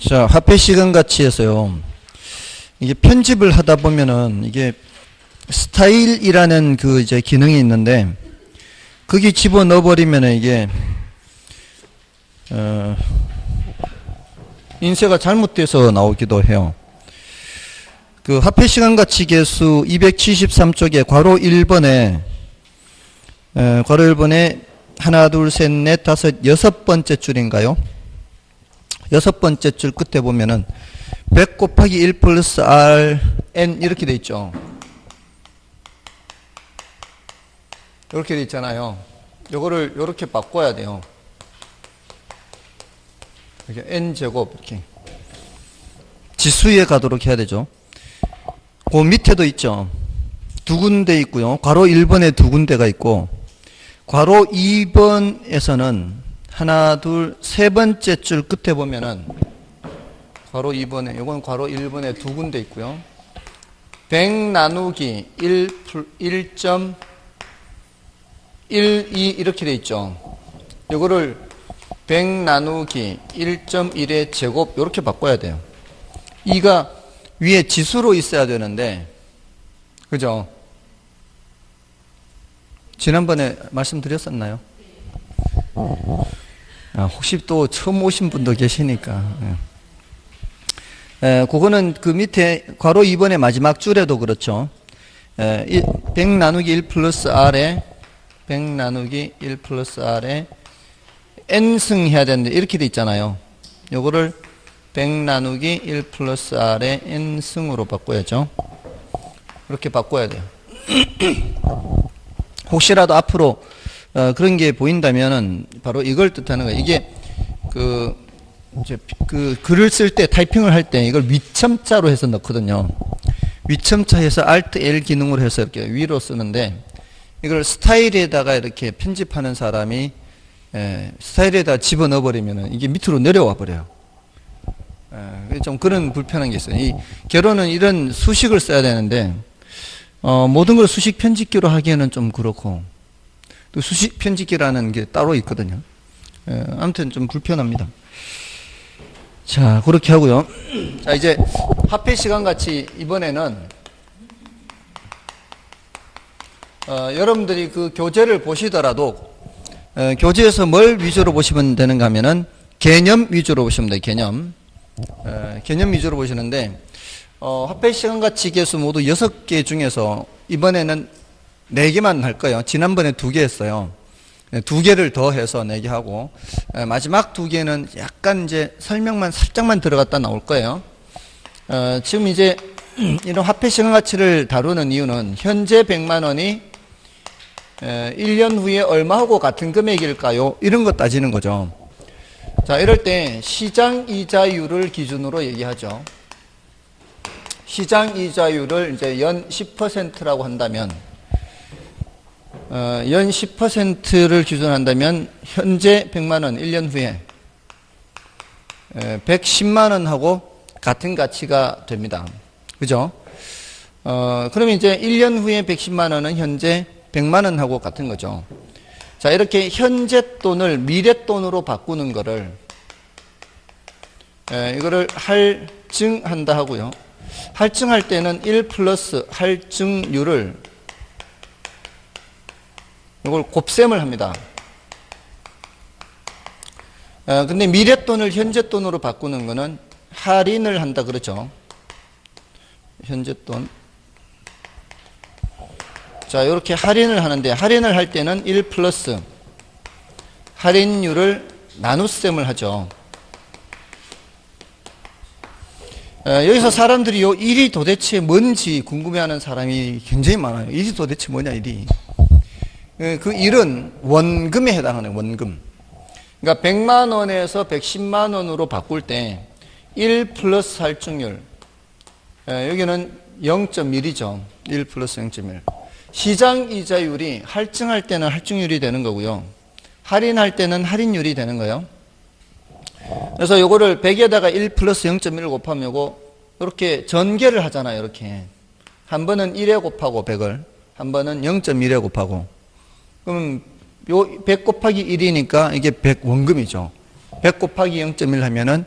자, 화폐 시간 가치에서요. 이게 편집을 하다 보면은 이게 스타일이라는 그 이제 기능이 있는데 거기 집어 넣어 버리면은 이게 인쇄가 잘못돼서 나오기도 해요. 그 화폐 시간 가치 계수 273쪽에 괄호 1번에 괄호 1번에 하나, 둘, 셋, 넷, 다섯, 여섯 번째 줄인가요? 여섯 번째 줄 끝에 보면은 100 곱하기 1 플러스 Rn 이렇게 돼 있죠. 이렇게 돼 있잖아요. 요거를 요렇게 바꿔야 돼요. 이렇게 N제곱 이렇게 지수에 가도록 해야 되죠. 그 밑에도 있죠. 두 군데 있고요. 괄호 1번에 두 군데가 있고 괄호 2번에서는 하나, 둘, 세 번째 줄 끝에 보면은 괄호 2번에, 이건 괄호 1번에 두 군데 있고요. 100 나누기 1.12 이렇게 돼 있죠. 이거를 100 나누기 1.1의 제곱 이렇게 바꿔야 돼요. 2가 위에 지수로 있어야 되는데, 그죠? 지난번에 말씀드렸었나요? 혹시 또 처음 오신 분도 계시니까. 그거는 그 밑에 괄호 2번의 마지막 줄에도 그렇죠. 100 나누기 1 플러스 R에 100 나누기 1 플러스 R에 N승 해야 되는데 이렇게 돼 있잖아요. 요거를 100 나누기 1 플러스 R에 N승으로 바꿔야죠. 이렇게 바꿔야 돼요. 혹시라도 앞으로 그런 게 보인다면은 바로 이걸 뜻하는 거예요. 이게 이제 글을 쓸 때 타이핑을 할 때 이걸 위첨자로 해서 넣거든요. 위첨자 해서 Alt L 기능으로 해서 이렇게 위로 쓰는데 이걸 스타일에다가 이렇게 편집하는 사람이 스타일에다 집어넣어 버리면은 이게 밑으로 내려와 버려요. 좀 그런 불편한 게 있어요. 이 결혼은 이런 수식을 써야 되는데 모든 걸 수식 편집기로 하기에는 좀 그렇고 또 수식 편집기라는 게 따로 있거든요. 아무튼 좀 불편합니다. 자, 그렇게 하고요. 자, 이제 화폐 시간 가치 이번에는 여러분들이 그 교재를 보시더라도 교재에서 뭘 위주로 보시면 되는가 하면은 개념 위주로 보시면 돼요. 개념 위주로 보시는데 화폐 시간 가치 계수 모두 6개 중에서 이번에는 4개만 할 거예요. 지난번에 2개 했어요. 2개를 더 해서 4개 하고 마지막 2개는 약간 이제 설명만 살짝만 들어갔다 나올 거예요. 지금 이제 이런 화폐 시간 가치를 다루는 이유는 현재 100만 원이 1년 후에 얼마하고 같은 금액일까요? 이런 거 따지는 거죠. 자, 이럴 때 시장 이자율을 기준으로 얘기하죠. 시장 이자율을 이제 연 10%라고 한다면 연 10%를 기준한다면 현재 100만 원 1년 후에 110만 원하고 같은 가치가 됩니다. 그죠? 그러면 이제 1년 후에 110만 원은 현재 100만 원하고 같은 거죠. 자, 이렇게 현재 돈을 미래 돈으로 바꾸는 거를 이거를 할증한다 하고요. 할증할 때는 1 플러스 할증률을 이걸 곱셈을 합니다. 근데 미래 돈을 현재 돈으로 바꾸는 거는 할인을 한다 그렇죠. 현재 돈. 자, 이렇게 할인을 하는데 할인을 할 때는 1 플러스 할인율을 나눗셈을 하죠. 여기서 사람들이 요 일이 도대체 뭔지 궁금해하는 사람이 굉장히 많아요. 일이 도대체 뭐냐, 일이. 그 일은 원금에 해당하는 원금. 그러니까 100만 원에서 110만 원으로 바꿀 때 1 플러스 할증률. 여기는 0.1이죠. 1 플러스 0.1. 시장 이자율이 할증할 때는 할증률이 되는 거고요. 할인할 때는 할인율이 되는 거예요. 그래서 요거를 100에다가 1 플러스 0.1을 곱하면 요거 이렇게 전개를 하잖아요. 이렇게. 한 번은 1에 곱하고 100을, 한 번은 0.1에 곱하고. 그럼 요 100 곱하기 1이니까 이게 100 원금이죠. 100 곱하기 0.1 하면은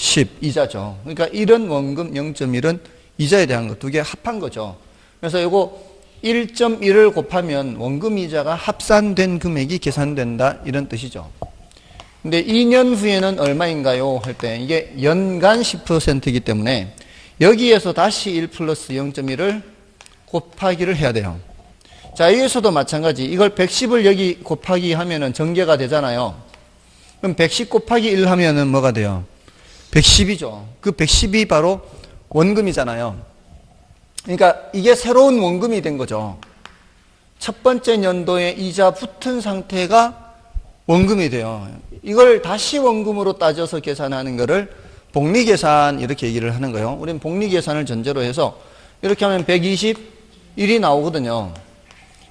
10 이자죠. 그러니까 1은 원금, 0.1은 이자에 대한 거 두 개 합한 거죠. 그래서 이거 1.1을 곱하면 원금 이자가 합산된 금액이 계산된다 이런 뜻이죠. 근데 2년 후에는 얼마인가요? 할 때 이게 연간 10%이기 때문에 여기에서 다시 1 플러스 0.1을 곱하기를 해야 돼요. 자, 여기서도 마찬가지. 이걸 110을 여기 곱하기 하면은 전개가 되잖아요. 그럼 110 곱하기 1 하면은 뭐가 돼요? 110이죠. 그 110이 바로 원금이잖아요. 그러니까 이게 새로운 원금이 된 거죠. 첫 번째 연도에 이자 붙은 상태가 원금이 돼요. 이걸 다시 원금으로 따져서 계산하는 거를 복리계산 이렇게 얘기를 하는 거예요. 우리는 복리계산을 전제로 해서 이렇게 하면 121이 나오거든요.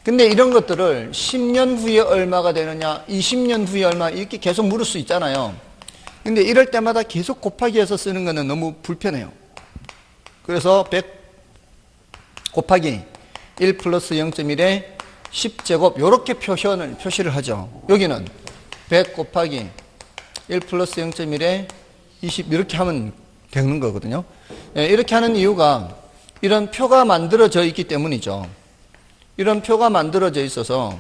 근데 이런 것들을 10년 후에 얼마가 되느냐, 20년 후에 얼마 이렇게 계속 물을 수 있잖아요. 근데 이럴 때마다 계속 곱하기 해서 쓰는 거는 너무 불편해요. 그래서 100 곱하기 1 플러스 0.1에 10제곱 이렇게 표시를 하죠. 여기는 100 곱하기 1 플러스 0.1에 20 이렇게 하면 되는 거거든요. 이렇게 하는 이유가 이런 표가 만들어져 있기 때문이죠. 이런 표가 만들어져 있어서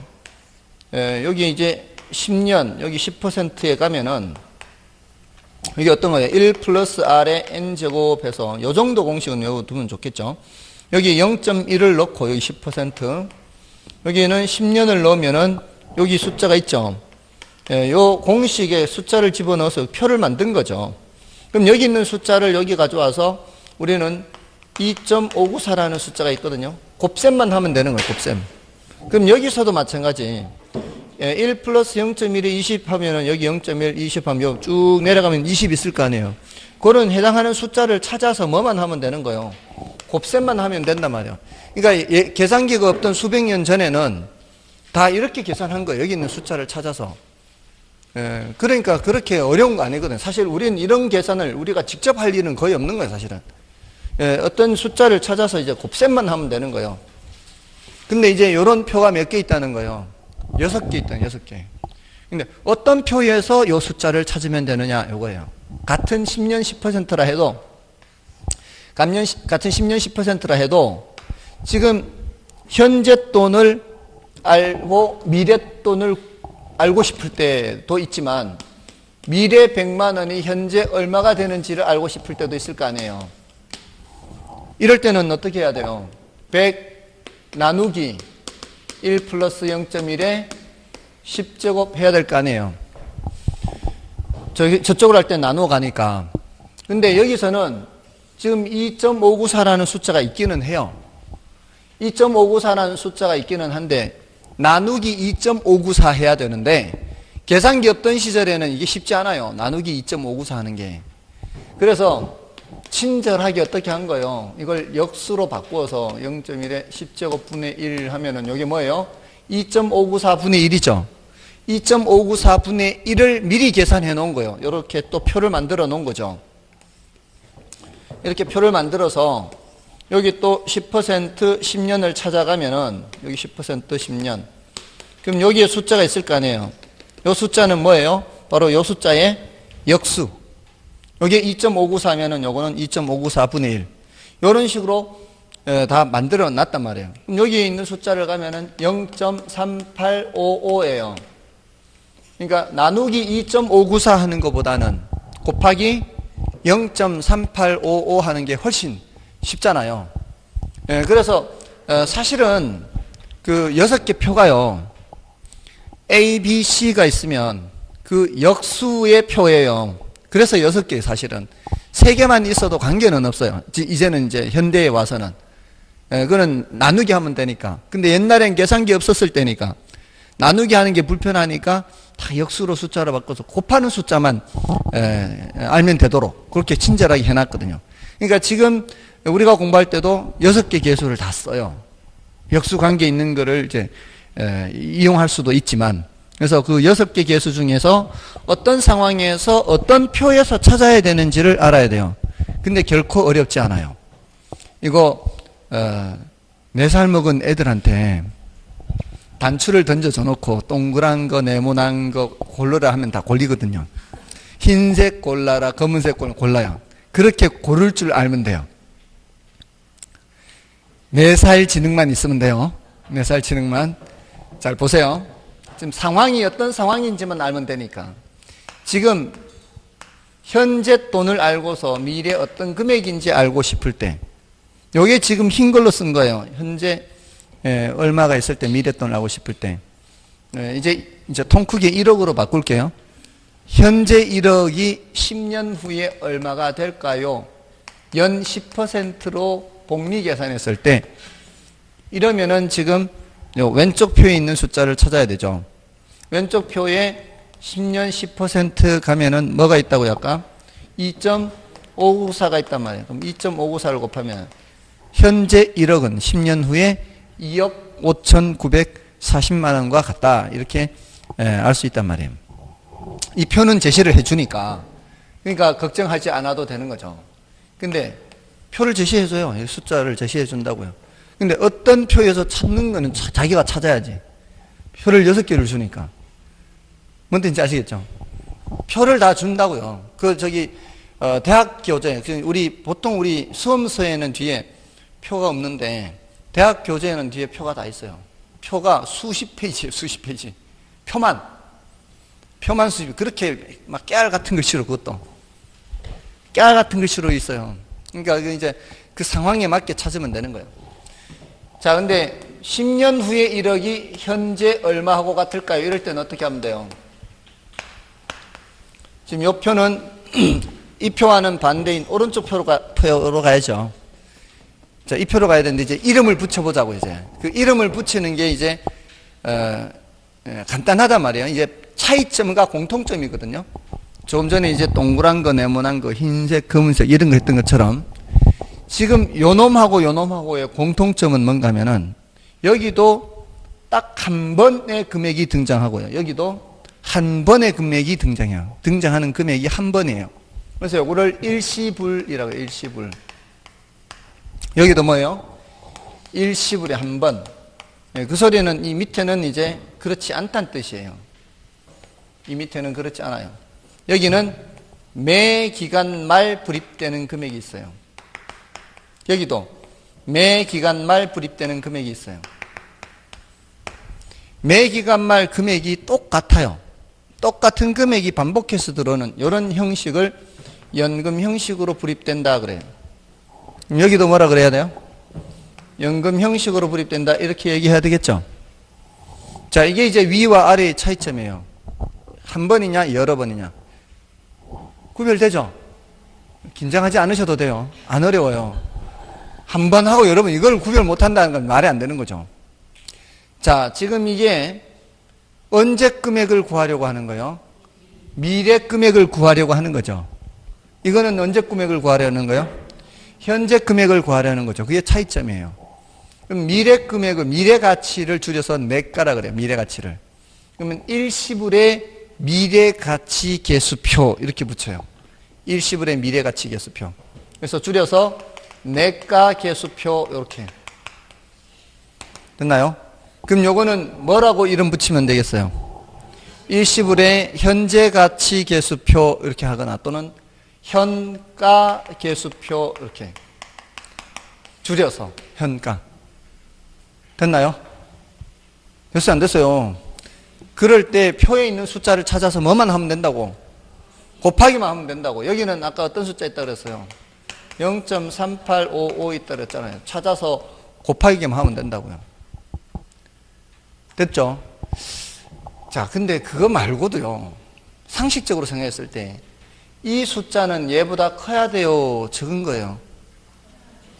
여기 이제 10년 여기 10%에 가면은 이게 어떤 거예요? 1 플러스 R에 N제곱해서 이 정도 공식은 외워두면 좋겠죠. 여기 0.1을 넣고 여기 10% 여기는 10년을 넣으면은 여기 숫자가 있죠. 이 공식에 숫자를 집어넣어서 표를 만든 거죠. 그럼 여기 있는 숫자를 여기 가져와서 우리는 2.594라는 숫자가 있거든요. 곱셈만 하면 되는 거예요. 곱셈. 그럼 여기서도 마찬가지. 1 플러스 0.1에 20 하면은 여기 0.1, 20 하면 쭉 내려가면 20 있을 거 아니에요. 그런 해당하는 숫자를 찾아서 뭐만 하면 되는 거예요. 곱셈만 하면 된단 말이에요. 그러니까 계산기가 없던 수백 년 전에는 다 이렇게 계산한 거예요. 여기 있는 숫자를 찾아서. 그러니까 그렇게 어려운 거 아니거든요. 사실 우리는 이런 계산을 우리가 직접 할 일은 거의 없는 거예요. 사실은. 어떤 숫자를 찾아서 이제 곱셈만 하면 되는 거예요. 근데 이제 이런 표가 몇 개 있다는 거예요. 6개 있다는 6개. 근데 어떤 표에서 이 숫자를 찾으면 되느냐 이거예요. 같은 10년 10%라 해도 같은 10년 10%라 해도 지금 현재 돈을 알고 미래 돈을 알고 싶을 때도 있지만 미래 100만 원이 현재 얼마가 되는지를 알고 싶을 때도 있을 거 아니에요. 이럴 때는 어떻게 해야 돼요? 100 나누기 1 플러스 0.1에 10제곱 해야 될 거 아니에요. 저쪽으로 할 때 나누어 가니까. 근데 여기서는 지금 2.594라는 숫자가 있기는 해요. 2.594라는 숫자가 있기는 한데 나누기 2.594 해야 되는데 계산기 없던 시절에는 이게 쉽지 않아요. 나누기 2.594 하는 게. 그래서 친절하게 어떻게 한 거예요? 이걸 역수로 바꾸어서 0.1에 10제곱 분의 1 하면은 이게 뭐예요? 2.594 분의 1이죠. 2.594 분의 1을 미리 계산해 놓은 거예요. 이렇게 또 표를 만들어 놓은 거죠. 이렇게 표를 만들어서 여기 또 10% 10년을 찾아가면은 여기 10% 10년. 그럼 여기에 숫자가 있을 거 아니에요. 이 숫자는 뭐예요? 바로 이 숫자의 역수. 여기에 2.594면은 요거는 2.594 분의 1. 이런 식으로 다 만들어 놨단 말이에요. 그럼 여기에 있는 숫자를 가면은 0.3855예요. 그러니까 나누기 2.594 하는 것보다는 곱하기 0.3855 하는 게 훨씬 쉽잖아요. 그래서 사실은 그 6개 표가요. A, B, C가 있으면 그 역수의 표예요. 그래서 6개 사실은. 3개만 있어도 관계는 없어요. 이제는 이제 현대에 와서는. 그거는 나누기 하면 되니까. 근데 옛날엔 계산기 없었을 때니까 나누기 하는 게 불편하니까 다 역수로 숫자로 바꿔서 곱하는 숫자만 알면 되도록 그렇게 친절하게 해놨거든요. 그러니까 지금 우리가 공부할 때도 6개 계수를 다 써요. 역수 관계 있는 거를 이제 이용할 수도 있지만 그래서 그 6개 계수 중에서 어떤 상황에서 어떤 표에서 찾아야 되는지를 알아야 돼요. 근데 결코 어렵지 않아요. 이거 4살 먹은 애들한테 단추를 던져줘 놓고 동그란 거 네모난 거 골라라 하면 다 골리거든요. 흰색 골라라, 검은색 골라요. 그렇게 고를 줄 알면 돼요. 4살 지능만 있으면 돼요. 4살 지능만. 잘 보세요. 지금 상황이 어떤 상황인지만 알면 되니까. 지금 현재 돈을 알고서 미래 어떤 금액인지 알고 싶을 때, 요게 지금 흰 걸로 쓴 거예요. 현재 얼마가 있을 때 미래 돈을 알고 싶을 때. 이제 통 크게 1억으로 바꿀게요. 현재 1억이 10년 후에 얼마가 될까요? 연 10%로 복리 계산했을 때, 이러면은 지금 왼쪽 표에 있는 숫자를 찾아야 되죠. 왼쪽 표에 10년 10% 가면은 뭐가 있다고요, 아까? 2.594가 있단 말이에요. 그럼 2.594를 곱하면 현재 1억은 10년 후에 2억 5,940만 원과 같다. 이렇게 알 수 있단 말이에요. 이 표는 제시를 해주니까, 그러니까 걱정하지 않아도 되는 거죠. 근데 표를 제시해줘요. 숫자를 제시해준다고요. 근데 어떤 표에서 찾는 거는 자기가 찾아야지. 표를 6개를 주니까. 뭔 뜻인지 아시겠죠? 표를 다 준다고요. 대학 교재, 보통 우리 수험서에는 뒤에 표가 없는데, 대학 교재에는 뒤에 표가 다 있어요. 표가 수십 페이지예요, 수십 페이지. 표만 수십, 그렇게 막 깨알 같은 글씨로, 그것도. 깨알 같은 글씨로 있어요. 그러니까 이제 그 상황에 맞게 찾으면 되는 거예요. 자, 근데 10년 후에 1억이 현재 얼마하고 같을까요? 이럴 때는 어떻게 하면 돼요? 지금 이 표는 이 표와는 반대인 오른쪽 표로 가야죠. 자, 이 표로 가야 되는데 이제 이름을 붙여보자고 이제. 그 이름을 붙이는 게 이제 간단하단 말이에요. 이제 차이점과 공통점이거든요. 조금 전에 이제 동그란 거, 네모난 거, 흰색, 검은색 이런 거 했던 것처럼 지금 요놈하고 요놈하고의 공통점은 뭔가 하면은 여기도 딱 한 번의 금액이 등장하고요. 여기도 한 번의 금액이 등장해요. 등장하는 금액이 한 번이에요. 그래서 요거를 일시불이라고 해요. 일시불. 여기도 뭐예요? 일시불에 한 번. 그 소리는 이 밑에는 이제 그렇지 않다는 뜻이에요. 이 밑에는 그렇지 않아요. 여기는 매 기간 말 불입되는 금액이 있어요. 여기도 매 기간 말 불입되는 금액이 있어요. 매 기간 말 금액이 똑같아요. 똑같은 금액이 반복해서 들어오는 이런 형식을 연금 형식으로 불입된다 그래요. 여기도 뭐라 그래야 돼요? 연금 형식으로 불입된다 이렇게 얘기해야 되겠죠. 자, 이게 이제 위와 아래의 차이점이에요. 한 번이냐 여러 번이냐. 구별되죠? 긴장하지 않으셔도 돼요. 안 어려워요. 한 번 하고 여러 번 이걸 구별 못한다는 건 말이 안 되는 거죠. 자, 지금 이게 언제 금액을 구하려고 하는 거예요? 미래 금액을 구하려고 하는 거죠. 이거는 언제 금액을 구하려는 거예요? 현재 금액을 구하려는 거죠. 그게 차이점이에요. 그럼 미래 금액을, 미래 가치를 줄여서 내가라 그래요. 미래 가치를. 그러면 일시불의 미래 가치 계수표 이렇게 붙여요. 일시불의 미래 가치 계수표. 그래서 줄여서 내가 계수표 이렇게. 됐나요? 그럼 요거는 뭐라고 이름 붙이면 되겠어요? 일시불의 현재 가치 계수표 이렇게 하거나 또는 현가 계수표 이렇게 줄여서 현가. 됐나요? 됐어요? 안 됐어요? 그럴 때 표에 있는 숫자를 찾아서 뭐만 하면 된다고? 곱하기만 하면 된다고. 여기는 아까 어떤 숫자 있다고 그랬어요? 0.3855 있다고 그랬잖아요. 찾아서 곱하기만 하면 된다고요. 됐죠? 자, 근데 그거 말고도요. 상식적으로 생각했을 때 이 숫자는 얘보다 커야 돼요? 적은 거예요?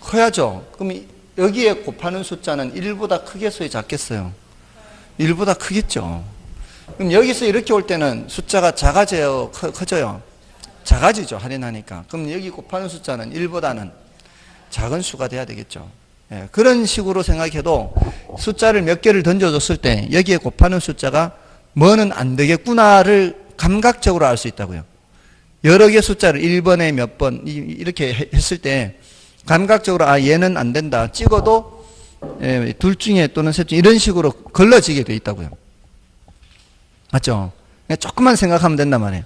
커야죠. 그럼 여기에 곱하는 숫자는 1보다 크겠어요? 작겠어요? 1보다 크겠죠. 그럼 여기서 이렇게 올 때는 숫자가 작아져요? 커져요? 작아지죠. 할인하니까. 그럼 여기 곱하는 숫자는 1보다는 작은 수가 돼야 되겠죠. 예, 그런 식으로 생각해도 숫자를 몇 개를 던져줬을 때 여기에 곱하는 숫자가 뭐는 안 되겠구나를 감각적으로 알 수 있다고요. 여러 개 숫자를 1번에 몇 번 이렇게 했을 때 감각적으로 아 얘는 안 된다 찍어도 둘 중에 또는 셋 중에 이런 식으로 걸러지게 돼 있다고요. 맞죠? 그냥 조금만 생각하면 된단 말이에요.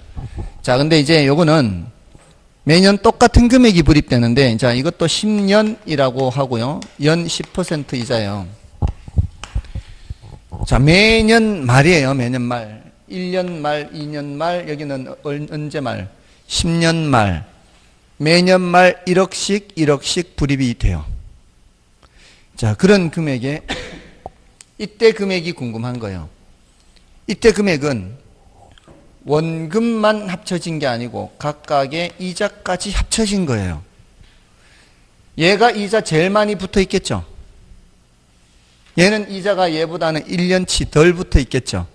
자, 근데 이제 요거는 매년 똑같은 금액이 불입되는데, 자, 이것도 10년이라고 하고요. 연 10% 이자예요. 자, 매년 말이에요. 매년 말. 1년 말, 2년 말, 여기는 언제 말? 10년 말. 매년 말 1억씩 불입이 돼요. 자, 그런 금액에 이때 금액이 궁금한 거예요. 이때 금액은 원금만 합쳐진 게 아니고 각각의 이자까지 합쳐진 거예요. 얘가 이자 제일 많이 붙어 있겠죠. 얘는 이자가 얘보다는 1년치 덜 붙어 있겠죠.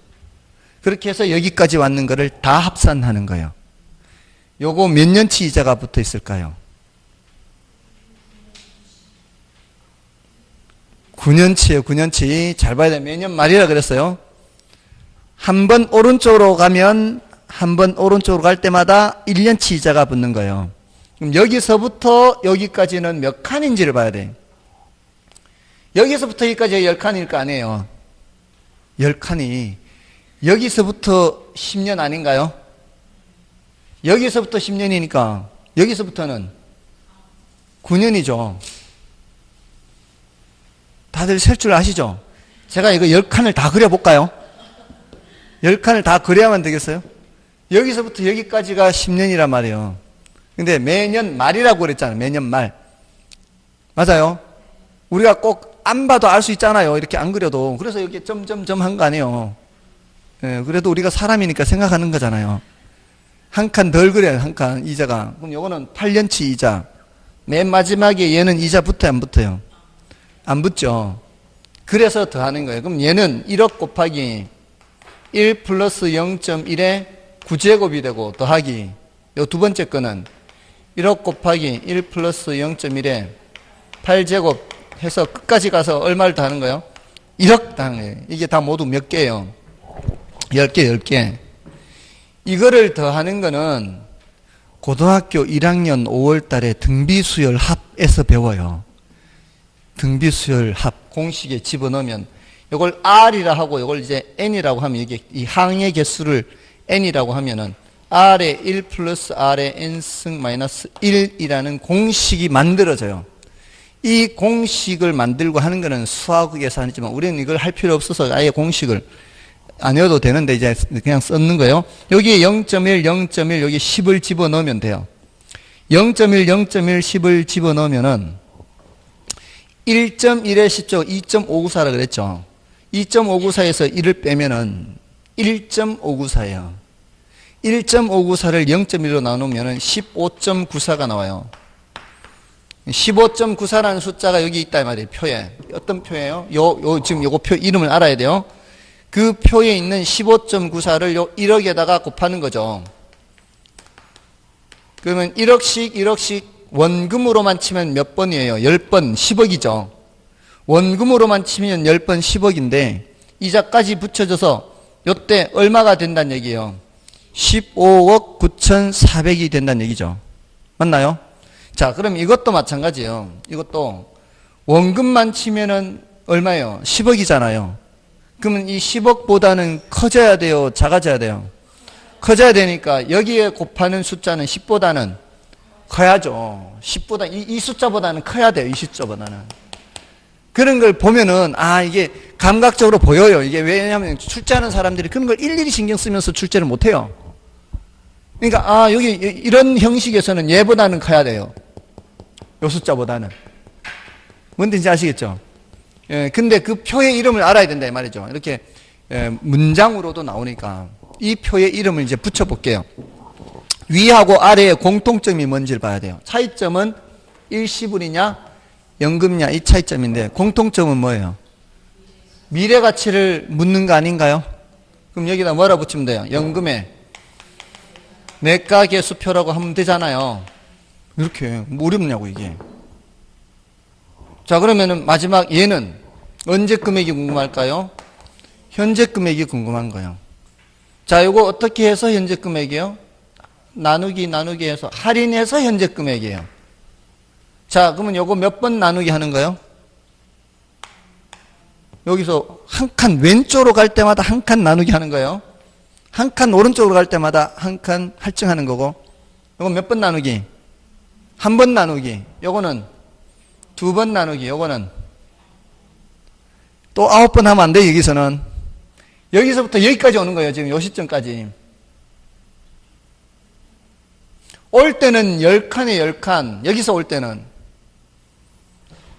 그렇게 해서 여기까지 왔는 거를 다 합산하는 거예요. 요거 몇 년치 이자가 붙어 있을까요? 9년치예요. 9년치. 잘 봐야 돼요. 매년 말이라 그랬어요. 한 번 오른쪽으로 가면 한 번 오른쪽으로 갈 때마다 1년치 이자가 붙는 거예요. 그럼 여기서부터 여기까지는 몇 칸인지를 봐야 돼요. 여기서부터 여기까지 10칸일 거 아니에요. 10칸이 여기서부터 10년 아닌가요? 여기서부터 10년이니까 여기서부터는 9년이죠. 다들 셀 줄 아시죠? 제가 이거 10칸을 다 그려볼까요? 10칸을 다 그려야만 되겠어요? 여기서부터 여기까지가 10년이란 말이에요. 근데 매년 말이라고 그랬잖아요. 매년 말. 맞아요? 우리가 꼭 안 봐도 알 수 있잖아요. 이렇게 안 그려도. 그래서 이렇게 점점점 한 거 아니에요. 예, 그래도 우리가 사람이니까 생각하는 거잖아요. 한 칸 덜 그려요. 한 칸 이자가. 그럼 요거는 8년치 이자. 맨 마지막에 얘는 이자 붙어요? 안 붙어요? 안 붙죠. 그래서 더하는 거예요. 그럼 얘는 1억 곱하기 1 플러스 0.1에 9제곱이 되고 더하기 요 두 번째 거는 1억 곱하기 1 플러스 0.1에 8제곱 해서 끝까지 가서 얼마를 더하는 거예요? 1억 더하는 거예요. 이게 다 모두 몇 개예요? 10개, 10개. 이거를 더하는 거는 고등학교 1학년 5월 달에 등비수열 합에서 배워요. 등비수열 합 공식에 집어넣으면 이걸 R이라 하고 이걸 이제 N이라고 하면 이게 이 항의 개수를 N이라고 하면은 R의 1 플러스 R의 N승 마이너스 1이라는 공식이 만들어져요. 이 공식을 만들고 하는 거는 수학에서 아니지만 우리는 이걸 할 필요 없어서 아예 공식을 안 외워도 되는데 이제 그냥 썼는 거예요. 여기에 0.1, 0.1 여기 10을 집어넣으면 돼요. 0.1, 0.1, 10을 집어넣으면은 1.1의 10조 2.594라 그랬죠. 2.594에서 1을 빼면은 1.594예요. 1.594를 0.1로 나누면은 15.94가 나와요. 15.94라는 숫자가 여기 있다 이 말이에요. 표에. 어떤 표예요? 지금 요거 표 이름을 알아야 돼요. 그 표에 있는 15.94를 요 1억에다가 곱하는 거죠. 그러면 1억씩 원금으로만 치면 몇 번이에요? 10번 10억이죠. 원금으로만 치면 10번 10억인데 이자까지 붙여져서 요때 얼마가 된다는 얘기예요? 15억 9,400이 된다는 얘기죠. 맞나요? 자, 그럼 이것도 마찬가지예요. 이것도 원금만 치면은 얼마예요? 10억이잖아요. 그러면 이 10억보다는 커져야 돼요? 작아져야 돼요? 커져야 되니까 여기에 곱하는 숫자는 10보다는 커야죠. 10보다, 이 숫자보다는 커야 돼요. 이 숫자보다는. 그런 걸 보면은, 아, 이게 감각적으로 보여요. 이게 왜냐하면 출제하는 사람들이 그런 걸 일일이 신경 쓰면서 출제를 못 해요. 그러니까, 아, 여기 이런 형식에서는 얘보다는 커야 돼요. 요 숫자보다는. 뭔지 아시겠죠? 예, 근데 그 표의 이름을 알아야 된다, 이 말이죠. 이렇게, 문장으로도 나오니까. 이 표의 이름을 이제 붙여볼게요. 위하고 아래의 공통점이 뭔지를 봐야 돼요. 차이점은 일시불이냐, 연금냐, 이 차이점인데, 공통점은 뭐예요? 미래 가치를 묻는 거 아닌가요? 그럼 여기다 뭐라 붙이면 돼요? 연금에 내가 개수표라고 하면 되잖아요. 이렇게 뭐 어렵냐고 이게. 자, 그러면은 마지막 얘는 언제 금액이 궁금할까요? 현재 금액이 궁금한 거예요. 자, 이거 어떻게 해서 현재 금액이에요? 나누기 해서 할인해서 현재 금액이에요. 자, 그러면 요거 몇 번 나누기 하는 거예요? 여기서 한 칸 왼쪽으로 갈 때마다 한 칸 나누기 하는 거예요. 한 칸 오른쪽으로 갈 때마다 한 칸 할증하는 거고, 요거 몇 번 나누기? 한 번 나누기. 요거는 두 번 나누기. 요거는 또 9번 하면 안 돼, 여기서는. 여기서부터 여기까지 오는 거예요, 지금 요 시점까지. 올 때는 10칸에 10칸. 여기서 올 때는.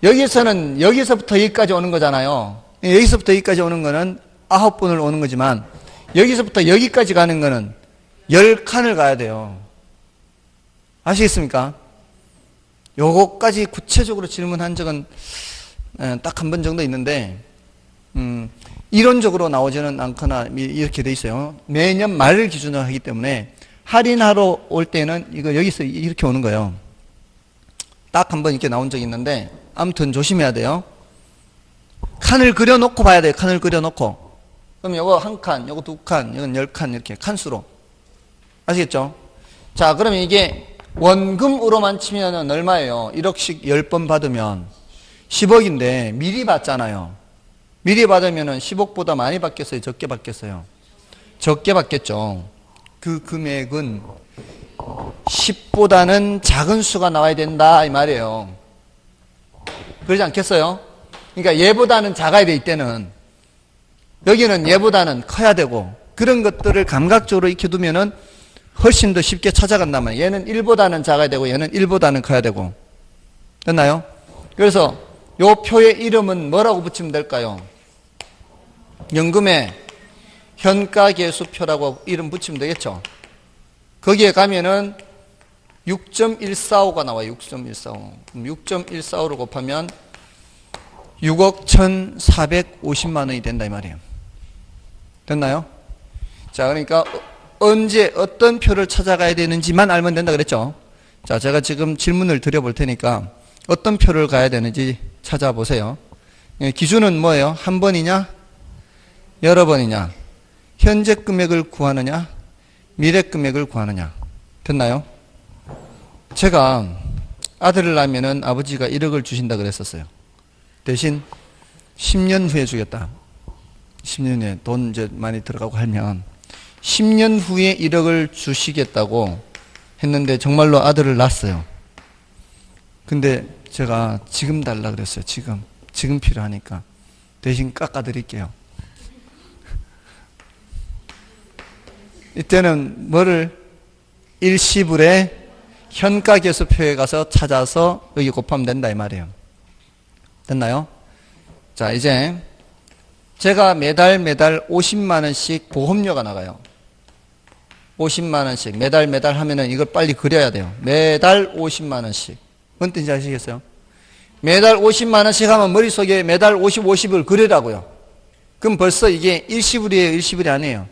여기서는 여기서부터 여기까지 오는 거잖아요. 여기서부터 여기까지 오는 거는 9번을 오는 거지만, 여기서부터 여기까지 가는 거는 10칸을 가야 돼요. 아시겠습니까? 요거까지 구체적으로 질문한 적은 딱 한 번 정도 있는데, 이론적으로 나오지는 않거나 이렇게 돼 있어요. 매년 말을 기준으로 하기 때문에 할인하러 올 때는 이거 여기서 이렇게 오는 거예요. 딱 한 번 이렇게 나온 적이 있는데, 아무튼 조심해야 돼요. 칸을 그려놓고 봐야 돼요. 칸을 그려놓고. 그럼 요거 한 칸, 요거 두 칸, 이건 10칸 이렇게 칸수로. 아시겠죠? 자, 그러면 이게 원금으로만 치면은 얼마예요? 1억씩 10번 받으면 10억인데 미리 받잖아요. 미리 받으면은 10억보다 많이 받겠어요? 적게 받겠어요? 적게 받겠죠. 그 금액은 10보다는 작은 수가 나와야 된다 이 말이에요. 그러지 않겠어요? 그러니까 얘보다는 작아야 돼. 이때는 여기는 얘보다는 커야 되고, 그런 것들을 감각적으로 익혀두면은 훨씬 더 쉽게 찾아간단 말이에요. 얘는 1보다는 작아야 되고 얘는 1보다는 커야 되고. 됐나요? 그래서 요 표의 이름은 뭐라고 붙이면 될까요? 연금의 현가계수표라고 이름 붙이면 되겠죠. 거기에 가면은 6.145가 나와요. 6.145. 그럼 6.145를 곱하면 6억 1,450만 원이 된다 이 말이에요. 됐나요? 자, 그러니까 언제 어떤 표를 찾아가야 되는지만 알면 된다 그랬죠. 자, 제가 지금 질문을 드려볼 테니까 어떤 표를 가야 되는지 찾아보세요. 기준은 뭐예요? 한 번이냐? 여러 번이냐? 현재 금액을 구하느냐? 미래 금액을 구하느냐? 됐나요? 제가 아들을 낳으면은 아버지가 1억을 주신다 그랬었어요. 대신 10년 후에 주겠다. 10년 후에 돈 이제 많이 들어가고 하면 10년 후에 1억을 주시겠다고 했는데 정말로 아들을 낳았어요. 근데 제가 지금 달라 그랬어요. 지금 필요하니까. 대신 깎아드릴게요. 이때는 뭐를 일시불에 현가계수표에 가서 찾아서 여기 곱하면 된다 이 말이에요. 됐나요? 자, 이제 제가 매달 50만 원씩 보험료가 나가요. 50만 원씩 매달 하면은 이걸 빨리 그려야 돼요. 매달 50만 원씩. 뭔 뜻인지 아시겠어요? 매달 50만 원씩 하면 머릿속에 매달 50을 그리라고요. 그럼 벌써 이게 일시불이에요? 일시불이 아니에요?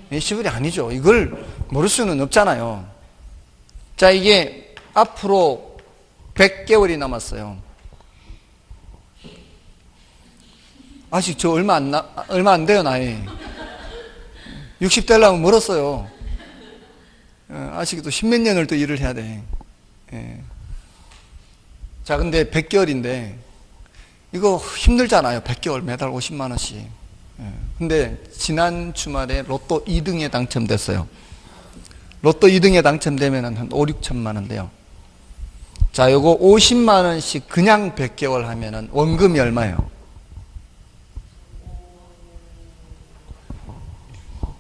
일시불이 아니죠. 이걸 모를 수는 없잖아요. 자, 이게 앞으로 100개월이 남았어요. 아직 저 얼마 안 돼요, 나이. 60 되려면 멀었어요. 아직도 10몇 년을 또 일을 해야 돼. 예. 자, 근데 100개월인데, 이거 힘들잖아요. 100개월 매달 50만 원씩. 예. 근데 지난 주말에 로또 2등에 당첨됐어요. 로또 2등에 당첨되면 한 5, 6천만 원 돼요. 자, 요거 50만 원씩 그냥 100개월 하면은 원금이 얼마예요?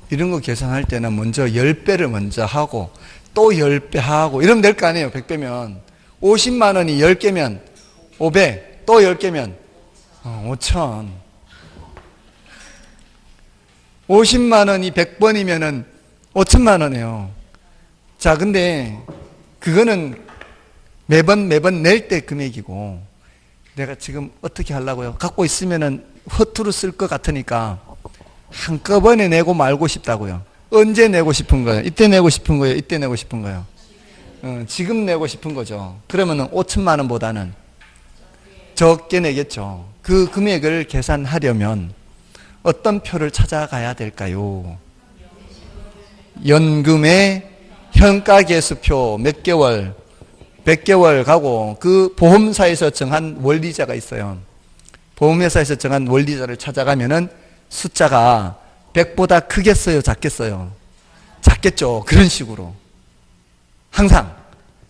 이런 거 계산할 때는 먼저 10배를 먼저 하고 또 10배 하고 이러면 될 거 아니에요. 100배면 50만 원이 10개면 500, 또 10개면 5천. 50만 원이 100번이면은 5천만 원이에요. 자, 근데 그거는 매번 낼 때 금액이고, 내가 지금 어떻게 하려고요? 갖고 있으면은 허투루 쓸 것 같으니까 한꺼번에 내고 말고 싶다고요. 언제 내고 싶은 거예요? 이때 내고 싶은 거예요? 이때 내고 싶은 거예요? 지금 내고 싶은 거죠. 그러면은 5천만 원보다는 적게 내겠죠. 그 금액을 계산하려면 어떤 표를 찾아가야 될까요? 연금의 현가계수표 몇 개월, 100개월 가고 그 보험사에서 정한 원리자가 있어요. 보험회사에서 정한 원리자를 찾아가면은 숫자가 100보다 크겠어요? 작겠어요? 작겠죠. 그런 식으로. 항상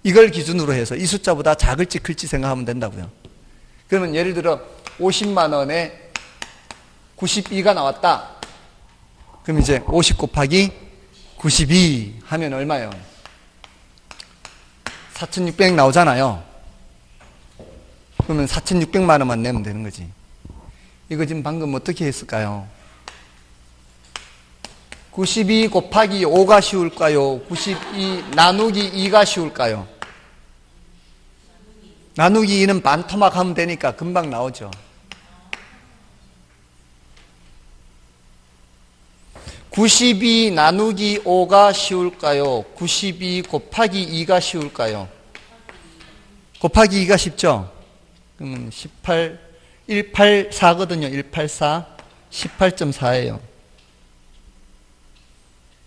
이걸 기준으로 해서 이 숫자보다 작을지 클지 생각하면 된다고요. 그러면 예를 들어 50만 원에 92가 나왔다. 그럼 이제 50 곱하기 92 하면 얼마예요? 4,600 나오잖아요. 그러면 4,600만 원만 내면 되는 거지. 이거 지금 방금 어떻게 했을까요? 92 곱하기 5가 쉬울까요? 92 나누기 2가 쉬울까요? 나누기 2는 반토막 하면 되니까 금방 나오죠. 92 나누기 5가 쉬울까요? 92 곱하기 2가 쉬울까요? 곱하기 2가 쉽죠? 그러면 184거든요. 184, 18.4예요.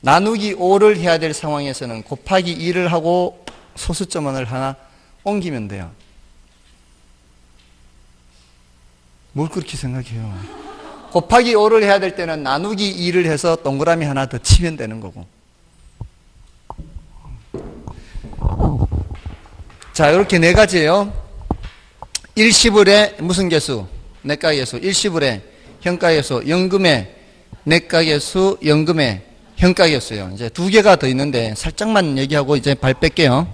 나누기 5를 해야 될 상황에서는 곱하기 2를 하고 소수점을 하나 옮기면 돼요. 뭘 그렇게 생각해요? 곱하기 5를 해야 될 때는 나누기 2를 해서 동그라미 하나 더 치면 되는 거고. 자, 이렇게 네 가지예요. 일시불의 무슨 개수? 내과계수. 일시불의 현가계수. 연금의 내과계수, 연금의 현가계수요. 이제 두 개가 더 있는데 살짝만 얘기하고 이제 발 뺄게요.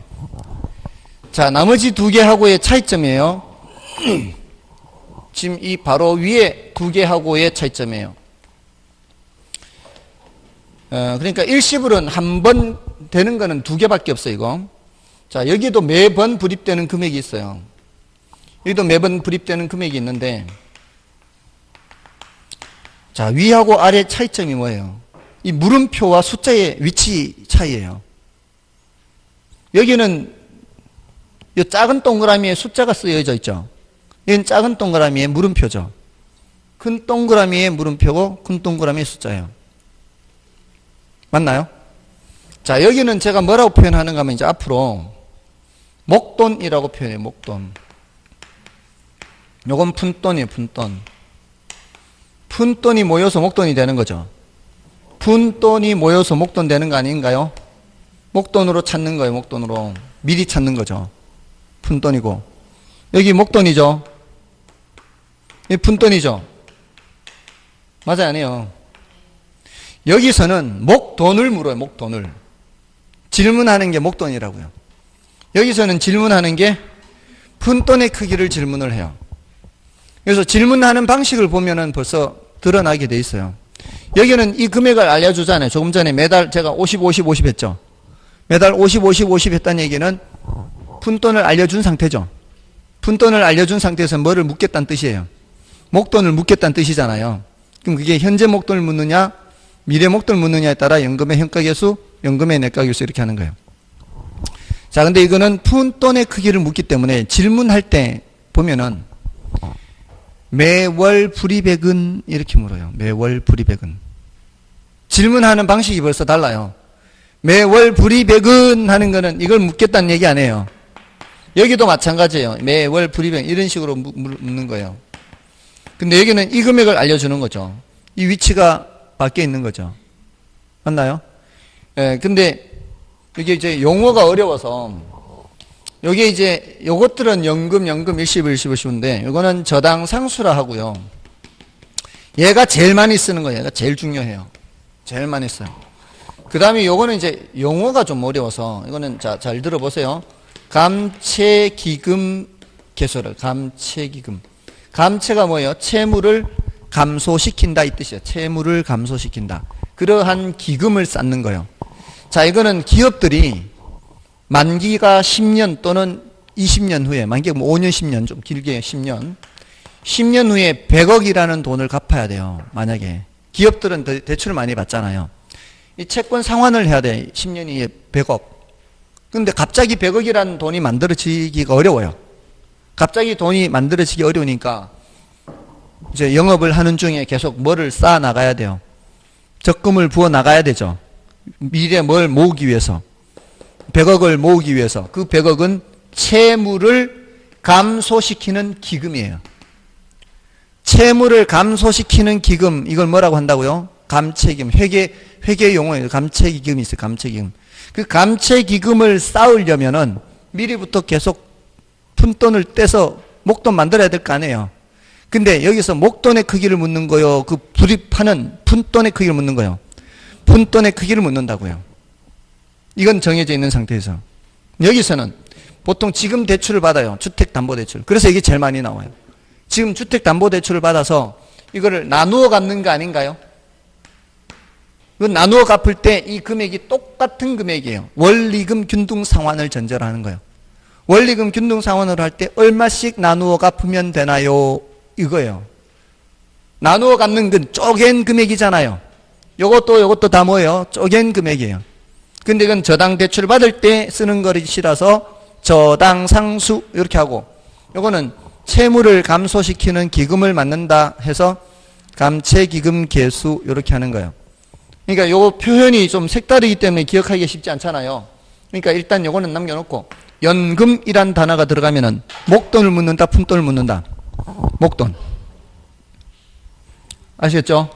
자, 나머지 두 개하고의 차이점이에요. 지금 이 바로 위에 두 개하고의 차이점이에요. 그러니까 일시불은 한 번 되는 거는 두 개밖에 없어요, 이거. 자, 여기도 매번 불입되는 금액이 있어요. 여기도 매번 불입되는 금액이 있는데, 자, 위하고 아래 차이점이 뭐예요? 이 물음표와 숫자의 위치 차이예요. 여기는 이 작은 동그라미에 숫자가 쓰여져 있죠. 여기는 작은 동그라미에 물음표죠. 큰 동그라미에 물음표고 큰 동그라미에 숫자예요. 맞나요? 자, 여기는 제가 뭐라고 표현하는가 하면 이제 앞으로 목돈이라고 표현해요. 목돈. 요건 푼돈이에요. 푼돈. 푼돈이 모여서 목돈이 되는 거죠. 푼돈이 모여서 목돈 되는 거 아닌가요? 목돈으로 찾는 거예요. 목돈으로. 미리 찾는 거죠. 푼돈이고. 여기 목돈이죠. 이 푼돈이죠. 맞아요, 아니에요? 여기서는 목돈을 물어요. 목돈을. 질문하는 게 목돈이라고요. 여기서는 질문하는 게 푼돈의 크기를 질문을 해요. 그래서 질문하는 방식을 보면은 벌써 드러나게 돼 있어요. 여기는 이 금액을 알려주잖아요. 조금 전에 매달 제가 50, 50, 50 했죠. 매달 50, 50, 50 했다는 얘기는 푼돈을 알려준 상태죠. 푼돈을 알려준 상태에서 뭐를 묻겠다는 뜻이에요. 목돈을 묻겠다는 뜻이잖아요. 그럼 그게 현재 목돈을 묻느냐, 미래 목돈을 묻느냐에 따라 연금의 현가계수, 연금의 내과계수 이렇게 하는 거예요. 자, 근데 이거는 푼돈의 크기를 묻기 때문에 질문할 때 보면은 매월 불이백은 이렇게 물어요. 매월 불이백은. 질문하는 방식이 벌써 달라요. 매월 불이백은 하는 거는 이걸 묻겠다는 얘기 아니에요. 여기도 마찬가지예요. 매월 불이백 이런 식으로 묻는 거예요. 근데 여기는 이 금액을 알려주는 거죠. 이 위치가 밖에 있는 거죠. 맞나요? 예, 근데 이게 이제 용어가 어려워서 여기 이제 요것들은 연금, 일시불, 일시불인데 요거는 저당 상수라 하고요. 얘가 제일 많이 쓰는 거예요. 얘가 제일 중요해요. 제일 많이 써요. 그 다음에 요거는 이제 용어가 좀 어려워서 이거는 자, 잘 들어보세요. 감채기금 개수를 감채기금. 감채가 뭐예요? 채무를 감소시킨다 이 뜻이에요. 채무를 감소시킨다. 그러한 기금을 쌓는 거예요. 자, 이거는 기업들이 만기가 10년 또는 20년 후에, 만기가 뭐 5년, 10년, 좀 길게 10년. 10년 후에 100억이라는 돈을 갚아야 돼요. 만약에. 기업들은 대출을 많이 받잖아요. 이 채권 상환을 해야 돼. 10년 이후에 100억. 근데 갑자기 100억이라는 돈이 만들어지기가 어려워요. 갑자기 돈이 만들어지기 어려우니까 이제 영업을 하는 중에 계속 뭐를 쌓아 나가야 돼요. 적금을 부어 나가야 되죠. 미래에 뭘 모으기 위해서. 100억을 모으기 위해서. 그 100억은 채무를 감소시키는 기금이에요. 채무를 감소시키는 기금, 이걸 뭐라고 한다고요? 감채기금, 회계 용어예요. 감채기금이 있어요. 감채기금. 그 감채기금을 쌓으려면은 미리부터 계속 푼돈을 떼서 목돈 만들어야 될 거 아니에요. 근데 여기서 목돈의 크기를 묻는 거요. 그 불입하는 푼돈의 크기를 묻는 거요. 푼돈의 크기를 묻는다고요. 이건 정해져 있는 상태에서. 여기서는 보통 지금 대출을 받아요. 주택담보대출. 그래서 이게 제일 많이 나와요. 지금 주택담보대출을 받아서 이거를 나누어 갚는 거 아닌가요? 그 나누어 갚을 때 이 금액이 똑같은 금액이에요. 원리금 균등상환을 전제로 하는 거예요. 원리금 균등상환을 할 때 얼마씩 나누어 갚으면 되나요? 이거예요. 나누어 갚는 건 쪼갠 금액이잖아요. 요것도 다 뭐예요? 쪼갠 금액이에요. 근데 이건 저당 대출 받을 때 쓰는 것이라서 저당 상수 이렇게 하고, 요거는 채무를 감소시키는 기금을 맞는다 해서 감채기금 계수 이렇게 하는 거예요. 그러니까 요 표현이 좀 색다르기 때문에 기억하기가 쉽지 않잖아요. 그러니까 일단 요거는 남겨놓고, 연금이란 단어가 들어가면은 목돈을 묻는다, 푼돈을 묻는다. 목돈. 아시겠죠?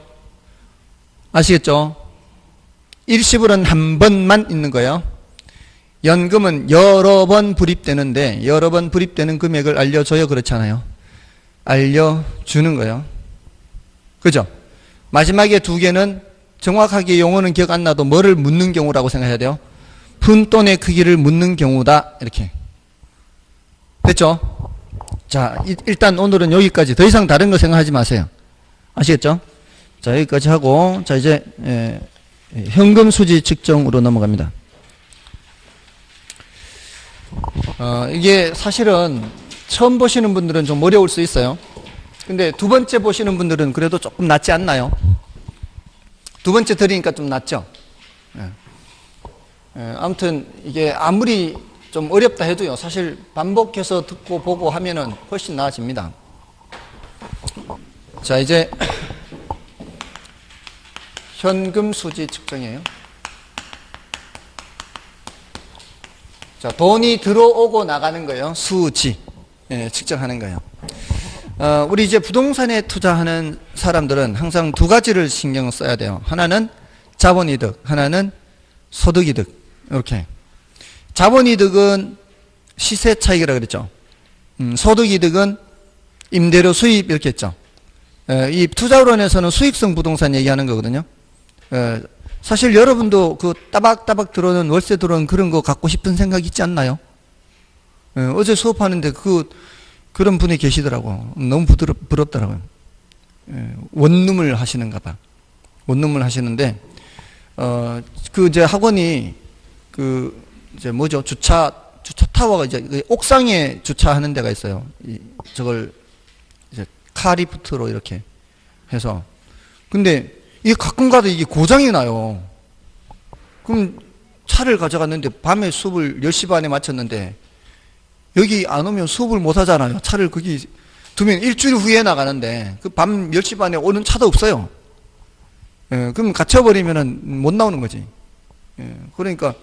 아시겠죠? 일시불은 한 번만 있는 거예요. 연금은 여러 번 불입되는데, 여러 번 불입되는 금액을 알려줘요. 그렇잖아요. 알려주는 거예요. 그죠? 마지막에 두 개는 정확하게 용어는 기억 안 나도 뭐를 묻는 경우라고 생각해야 돼요? 푼돈의 크기를 묻는 경우다. 이렇게. 됐죠? 자, 일단 오늘은 여기까지. 더 이상 다른 거 생각하지 마세요. 아시겠죠? 자, 여기까지 하고, 자, 이제, 현금 수지 측정으로 넘어갑니다. 이게 사실은 처음 보시는 분들은 좀 어려울 수 있어요. 근데 두 번째 보시는 분들은 그래도 조금 낫지 않나요? 두 번째 들으니까 좀 낫죠? 아무튼 이게 아무리 좀 어렵다 해도요, 사실 반복해서 듣고 보고 하면은 훨씬 나아집니다. 자, 이제 현금 수지 측정이에요. 자, 돈이 들어오고 나가는 거예요. 수지. 측정하는 거예요. 우리 이제 부동산에 투자하는 사람들은 항상 두 가지를 신경 써야 돼요. 하나는 자본이득, 하나는 소득이득. 이렇게. 자본이득은 시세 차익이라고 그랬죠. 소득이득은 임대료 수입 이렇게 했죠. 이 투자론에서는 수익성 부동산 얘기하는 거거든요. 사실 여러분도 그 따박따박 들어오는 월세 들어오는 그런 거 갖고 싶은 생각 있지 않나요? 어제 수업하는데 그런 분이 계시더라고. 너무 부럽더라고요. 원룸을 하시는가 봐. 원룸을 하시는데, 이제 학원이 이제 뭐죠? 주차 타워가 이제 옥상에 주차하는 데가 있어요. 저걸 이제 카리프트로 이렇게 해서. 근데 이게 가끔가다 이게 고장이 나요. 그럼 차를 가져갔는데 밤에 수업을 10시 반에 마쳤는데 여기 안 오면 수업을 못 하잖아요. 차를 거기 두면 일주일 후에 나가는데 그 밤 10시 반에 오는 차도 없어요. 그럼 갇혀버리면은 못 나오는 거지. 그러니까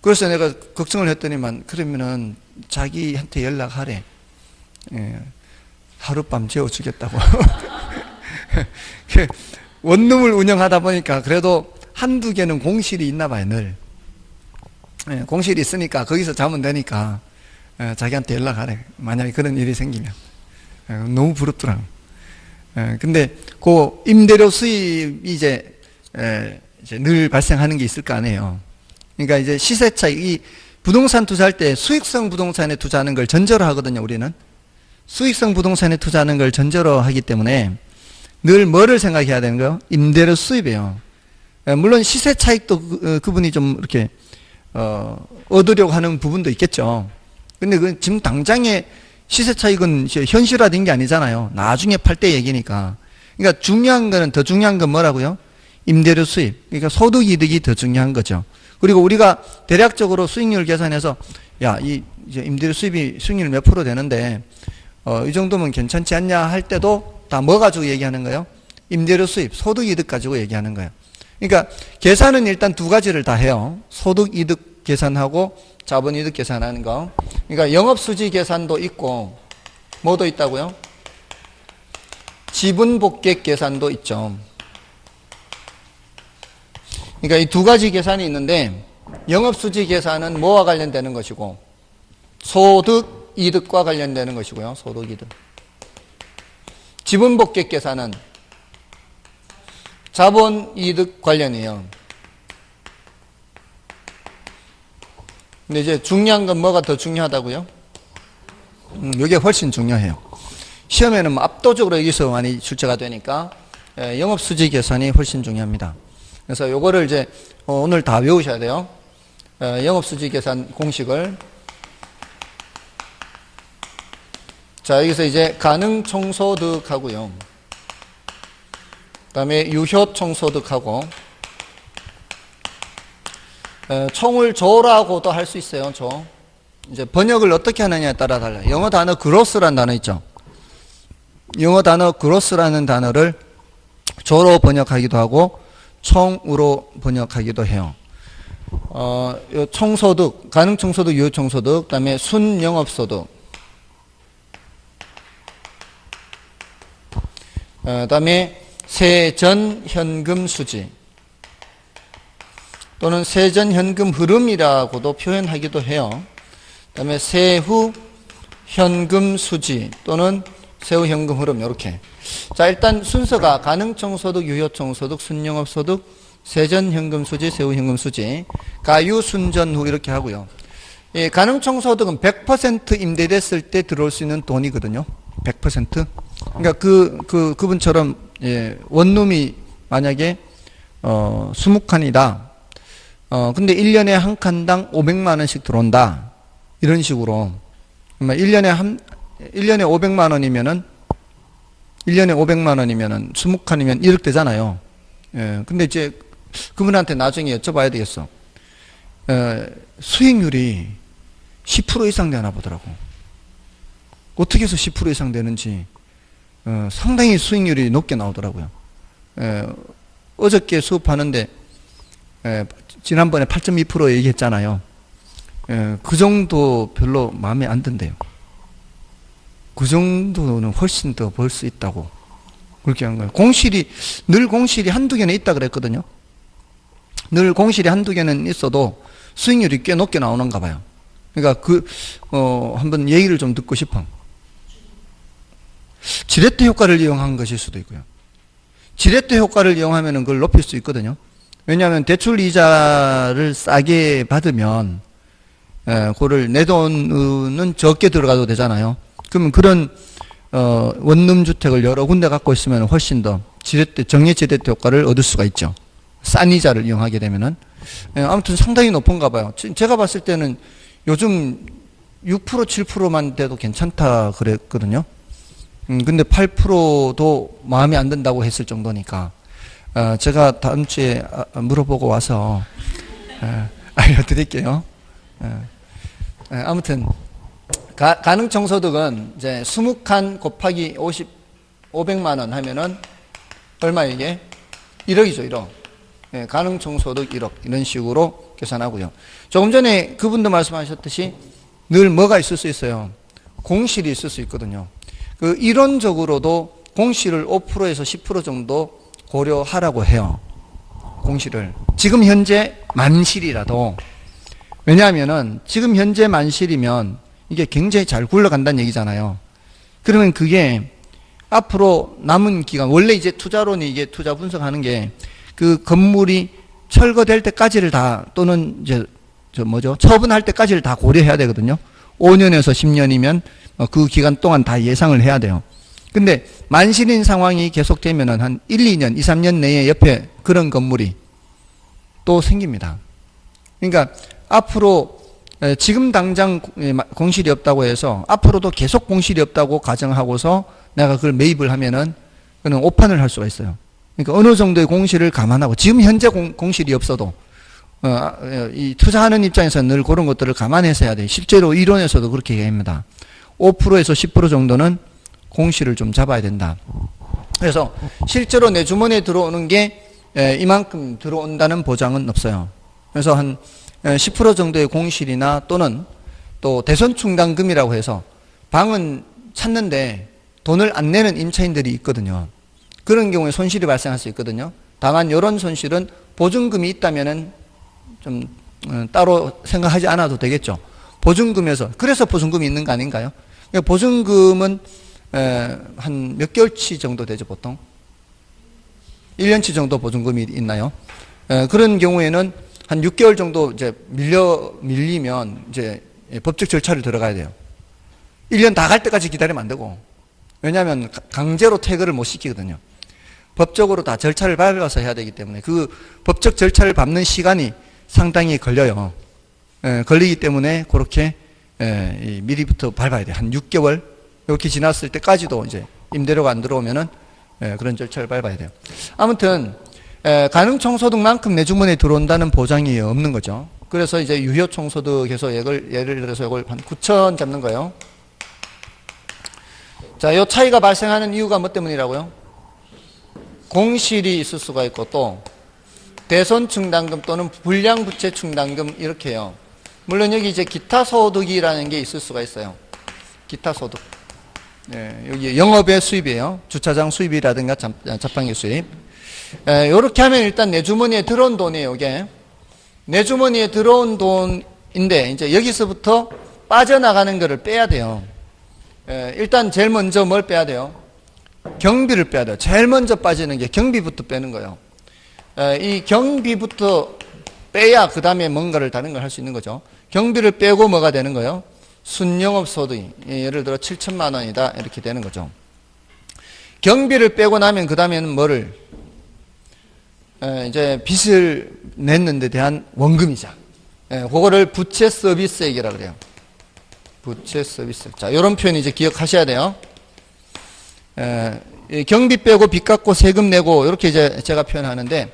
그래서 내가 걱정을 했더니만 그러면은 자기한테 연락하래. 하룻밤 재워주겠다고. 원룸을 운영하다 보니까 그래도 한두 개는 공실이 있나 봐요, 늘. 공실이 있으니까 거기서 자면 되니까 자기한테 연락하래. 만약에 그런 일이 생기면. 너무 부럽더라고. 근데 그 임대료 수입이 이제 늘 발생하는 게 있을 거 아니에요. 그러니까 이제 시세 차익, 이 부동산 투자할 때 수익성 부동산에 투자하는 걸 전제로 하거든요, 우리는. 수익성 부동산에 투자하는 걸 전제로 하기 때문에 늘 뭐를 생각해야 되는 거예요? 임대료 수입이에요. 물론 시세 차익도 그분이 좀 이렇게 얻으려고 하는 부분도 있겠죠. 근데 그 지금 당장에 시세 차익은 현실화된 게 아니잖아요. 나중에 팔 때 얘기니까. 그러니까 중요한 거는, 더 중요한 건 뭐라고요? 임대료 수입. 그러니까 소득 이득이 더 중요한 거죠. 그리고 우리가 대략적으로 수익률 계산해서 야, 이제 임대료 수입이 수익률 몇 프로 되는데 이 정도면 괜찮지 않냐 할 때도 다 뭐 가지고 얘기하는 거예요? 임대료 수입, 소득 이득 가지고 얘기하는 거예요. 그러니까 계산은 일단 두 가지를 다 해요. 소득 이득 계산하고 자본 이득 계산하는 거. 그러니까 영업 수지 계산도 있고 뭐도 있다고요? 지분 복객 계산도 있죠. 그러니까 이 두 가지 계산이 있는데 영업수지 계산은 뭐와 관련되는 것이고 소득, 이득과 관련되는 것이고요. 소득, 이득. 지분복객 계산은 자본, 이득 관련이에요. 근데 이제 중요한 건 뭐가 더 중요하다고요? 이게 훨씬 중요해요. 시험에는 뭐 압도적으로 여기서 많이 출제가 되니까 영업수지 계산이 훨씬 중요합니다. 그래서 요거를 이제 오늘 다 외우셔야 돼요. 영업수지 계산 공식을. 자, 여기서 이제 가능총소득하고요. 그 다음에 유효총소득하고, 총을 조라고도 할 수 있어요, 조. 이제 번역을 어떻게 하느냐에 따라 달라요. 영어 단어 그로스라는 단어 있죠. 영어 단어 그로스라는 단어를 조로 번역하기도 하고, 총으로 번역하기도 해요. 요 총소득, 가능총소득, 유효총소득, 그 다음에 순영업소득, 그 다음에 세전현금수지 또는 세전현금 흐름이라고도 표현하기도 해요. 그 다음에 세후현금수지 또는 세후현금 흐름 이렇게. 자, 일단 순서가 가능총소득, 유효총소득, 순영업소득, 세전현금수지, 세후현금수지, 가유순전후 이렇게 하고요. 예, 가능총소득은 100% 임대됐을 때 들어올 수 있는 돈이거든요. 100%. 그러니까 그분처럼, 예, 원룸이 만약에, 20칸이다. 근데 1년에 한 칸당 500만원씩 들어온다. 이런 식으로. 1년에 500만원이면은, 20칸이면 1억 되잖아요. 예, 근데 이제 그분한테 나중에 여쭤봐야 되겠어. 수익률이 10% 이상 되나 보더라고. 어떻게 해서 10% 이상 되는지 상당히 수익률이 높게 나오더라고요. 어저께 수업하는데 지난번에 8.2% 얘기했잖아요. 그 정도 별로 마음에 안 든대요. 그 정도는 훨씬 더 벌 수 있다고 그렇게 한 거예요. 늘 공실이 한두 개는 있다 그랬거든요. 늘 공실이 한두 개는 있어도 수익률이 꽤 높게 나오는가 봐요. 그러니까 한번 얘기를 좀 듣고 싶어. 지렛대 효과를 이용한 것일 수도 있고요. 지렛대 효과를 이용하면 그걸 높일 수 있거든요. 왜냐하면 대출 이자를 싸게 받으면 그거를 내 돈은 적게 들어가도 되잖아요. 그러면 그런 원룸 주택을 여러 군데 갖고 있으면 훨씬 더 정예 지렛대 효과를 얻을 수가 있죠. 싼 이자를 이용하게 되면은. 아무튼 상당히 높은가 봐요. 제가 봤을 때는 요즘 6% 7%만 돼도 괜찮다 그랬거든요. 근데 8%도 마음에 안 든다고 했을 정도니까 제가 다음 주에 물어보고 와서 알려드릴게요. 아무튼 가능총소득은 이제 20칸 곱하기 500만 원 하면은 얼마 이게? 1억이죠, 1억. 가능총소득 1억 이런 식으로 계산하고요. 조금 전에 그분도 말씀하셨듯이 늘 뭐가 있을 수 있어요? 공실이 있을 수 있거든요. 이론적으로도 공실을 5%에서 10% 정도 고려하라고 해요. 공실을. 지금 현재 만실이라도. 왜냐하면은 지금 현재 만실이면 이게 굉장히 잘 굴러간다는 얘기잖아요. 그러면 그게 앞으로 남은 기간, 원래 이제 투자론이 이게 투자 분석하는 게 그 건물이 철거될 때까지를 다 또는 이제 처분할 때까지를 다 고려해야 되거든요. 5년에서 10년이면 그 기간 동안 다 예상을 해야 돼요. 근데 만실인 상황이 계속되면은 한 1, 2년, 2, 3년 내에 옆에 그런 건물이 또 생깁니다. 그러니까 앞으로 지금 당장 공실이 없다고 해서 앞으로도 계속 공실이 없다고 가정하고서 내가 그걸 매입을 하면은 그는 오판을 할 수가 있어요. 그러니까 어느 정도의 공실을 감안하고 지금 현재 공실이 없어도 이 투자하는 입장에서는 늘 그런 것들을 감안해서 해야 돼요. 실제로 이론에서도 그렇게 얘기합니다. 5%에서 10% 정도는 공실을 좀 잡아야 된다. 그래서 실제로 내 주머니에 들어오는 게 이만큼 들어온다는 보장은 없어요. 그래서 한 10% 정도의 공실이나 또는 또 대손충당금이라고 해서 방은 찾는데 돈을 안 내는 임차인들이 있거든요. 그런 경우에 손실이 발생할 수 있거든요. 다만 이런 손실은 보증금이 있다면은 좀 따로 생각하지 않아도 되겠죠. 보증금에서 그래서 보증금이 있는 거 아닌가요? 그러니까 보증금은 한 몇 개월치 정도 되죠, 보통? 1년치 정도 보증금이 있나요? 그런 경우에는 한 6개월 정도 이제 밀리면 이제 법적 절차를 들어가야 돼요. 1년 다 갈 때까지 기다리면 안 되고. 왜냐하면 강제로 퇴거를 못 시키거든요. 법적으로 다 절차를 밟아서 해야 되기 때문에 그 법적 절차를 밟는 시간이 상당히 걸려요. 걸리기 때문에 그렇게 미리부터 밟아야 돼요. 한 6개월 이렇게 지났을 때까지도 이제 임대료가 안 들어오면은 그런 절차를 밟아야 돼요. 아무튼 가능총소득만큼 내 주머니에 들어온다는 보장이 없는 거죠. 그래서 이제 유효총소득에서 예를 들어서 이걸 한 9천 잡는 거예요. 자, 요 차이가 발생하는 이유가 뭐 때문이라고요? 공실이 있을 수가 있고 또 대손충당금 또는 불량부채충당금 이렇게 해요. 물론 여기 이제 기타 소득이라는 게 있을 수가 있어요. 기타 소득. 여기 영업의 수입이에요. 주차장 수입이라든가 자판기 수입. 요렇게 하면 일단 내 주머니에 들어온 돈이에요, 이게. 내 주머니에 들어온 돈인데, 이제 여기서부터 빠져나가는 거를 빼야 돼요. 일단 제일 먼저 뭘 빼야 돼요? 경비를 빼야 돼요. 제일 먼저 빠지는 게 경비부터 빼는 거예요. 이 경비부터 빼야 그 다음에 뭔가를 다른 걸 할 수 있는 거죠. 경비를 빼고 뭐가 되는 거예요? 순영업소득이 예를 들어 7천만 원이다 이렇게 되는 거죠. 경비를 빼고 나면 그 다음에는 뭐를 이제 빚을 냈는데 대한 원금이자 그거를 부채 서비스액이라고 그래요. 부채 서비스. 자, 이런 표현 이제 기억하셔야 돼요. 경비 빼고 빚 갚고 세금 내고 이렇게 이제 제가 표현하는데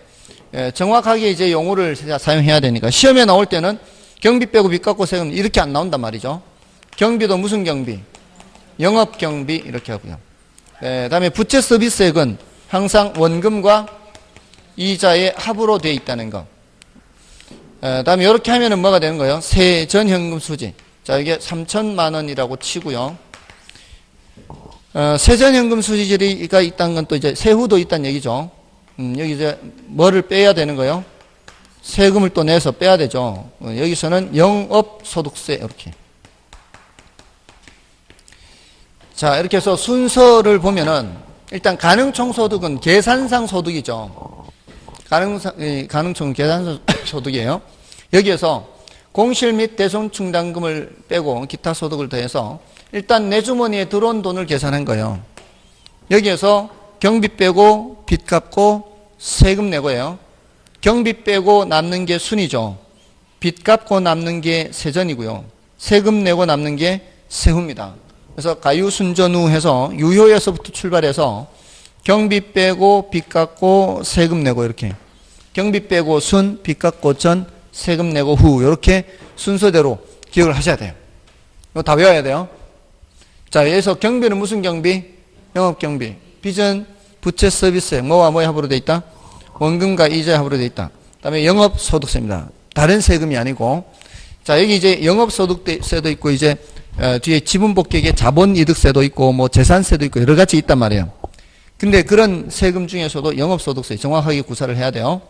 정확하게 이제 용어를 사용해야 되니까 시험에 나올 때는 경비 빼고 빚 갚고 세금 이렇게 안 나온단 말이죠. 경비도 무슨 경비? 영업 경비 이렇게 하고요. 그다음에 부채 서비스액은 항상 원금과 이자의 합으로 되어 있다는 거. 그다음에 이렇게 하면은 뭐가 되는 거예요? 세전현금 수지. 자, 이게 3천만 원이라고 치고요. 세전현금 수지가 있다는 건 또 이제 세후도 있다는 얘기죠. 여기 이제 뭐를 빼야 되는 거예요? 세금을 또 내서 빼야 되죠. 여기서는 영업소득세 이렇게. 자, 이렇게 해서 순서를 보면은 일단 가능총소득은 계산상 소득이죠. 가능총 계산상 소득이에요. 여기에서 공실 및 대손충당금을 빼고 기타 소득을 더해서 일단 내 주머니에 들어온 돈을 계산한 거예요. 여기에서 경비 빼고 빚 갚고 세금 내고요. 경비 빼고 남는 게 순이죠. 빚 갚고 남는 게 세전이고요. 세금 내고 남는 게 세후입니다. 그래서 가유순전후 해서 유효에서부터 출발해서 경비 빼고 빚 갚고 세금 내고 이렇게 경비 빼고 순, 빚 갚고 전, 세금 내고 후 이렇게 순서대로 기억을 하셔야 돼요. 이거 다 외워야 돼요. 자, 여기서 경비는 무슨 경비? 영업경비. 빚은 부채 서비스액 뭐와 뭐의 합으로 되어 있다? 원금과 이자의 합으로 되어 있다. 그 다음에 영업소득세입니다. 다른 세금이 아니고. 자, 여기 이제 영업소득세도 있고 이제 뒤에 지분복객의 자본이득세도 있고 뭐 재산세도 있고 여러 가지 있단 말이에요. 근데 그런 세금 중에서도 영업소득세 정확하게 구사를 해야 돼요.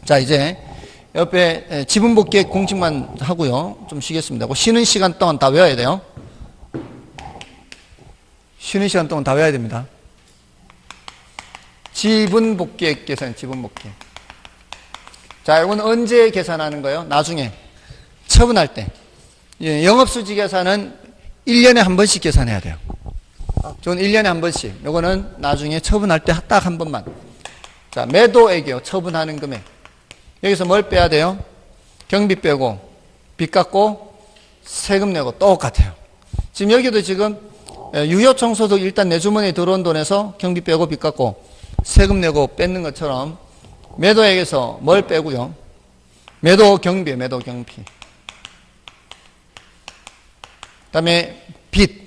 자, 이제 옆에 지분복객 공식만 하고요. 좀 쉬겠습니다. 쉬는 시간 동안 다 외워야 돼요. 쉬는 시간 동안 다 외워야 됩니다. 지분복객 계산, 지분복객. 자, 이건 언제 계산하는 거예요? 나중에. 처분할 때. 영업수지 계산은 1년에 한 번씩 계산해야 돼요. 저는 1년에 한 번씩. 이거는 나중에 처분할 때 딱 한 번만. 자, 매도액이요. 처분하는 금액. 여기서 뭘 빼야 돼요? 경비 빼고, 빚 갚고, 세금 내고 똑같아요. 지금 여기도 지금 유효총소득 일단 내 주머니에 들어온 돈에서 경비 빼고 빚 갚고 세금 내고 뺏는 것처럼 매도액에서 뭘 빼고요? 매도 경비에 매도 경비. 그다음에 빚.